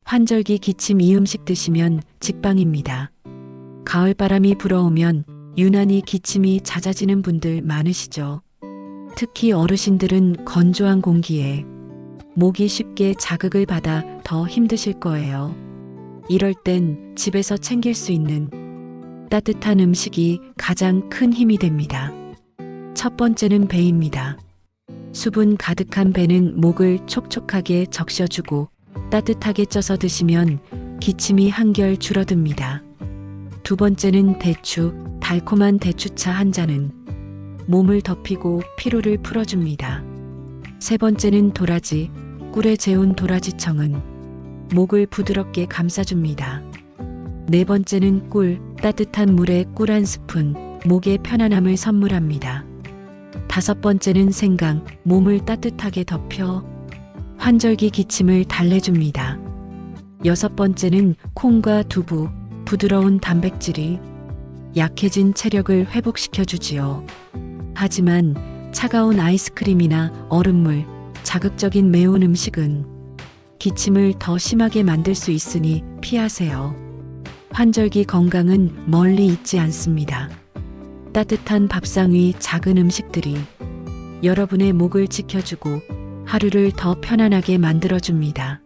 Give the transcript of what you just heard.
환절기 기침 이 음식 드시면 직방입니다. 가을바람이 불어오면 유난히 기침이 잦아지는 분들 많으시죠. 특히 어르신들은 건조한 공기에 목이 쉽게 자극을 받아 더 힘드실 거예요. 이럴 땐 집에서 챙길 수 있는 따뜻한 음식이 가장 큰 힘이 됩니다. 첫 번째는 배입니다. 수분 가득한 배는 목을 촉촉하게 적셔주고 따뜻하게 쪄서 드시면 기침이 한결 줄어듭니다. 두 번째는 대추, 달콤한 대추차 한 잔은 몸을 덮이고 피로를 풀어줍니다. 세 번째는 도라지, 꿀에 재운 도라지청은 목을 부드럽게 감싸줍니다. 네 번째는 꿀, 따뜻한 물에 꿀 한 스푼, 목의 편안함을 선물합니다. 다섯 번째는 생강, 몸을 따뜻하게 덮여 환절기 기침을 달래줍니다. 여섯 번째는 콩과 두부, 부드러운 단백질이 약해진 체력을 회복시켜주지요. 하지만 차가운 아이스크림이나 얼음물, 자극적인 매운 음식은 기침을 더 심하게 만들 수 있으니 피하세요. 환절기 건강은 멀리 있지 않습니다. 따뜻한 밥상 위 작은 음식들이 여러분의 목을 지켜주고 하루를 더 편안하게 만들어줍니다.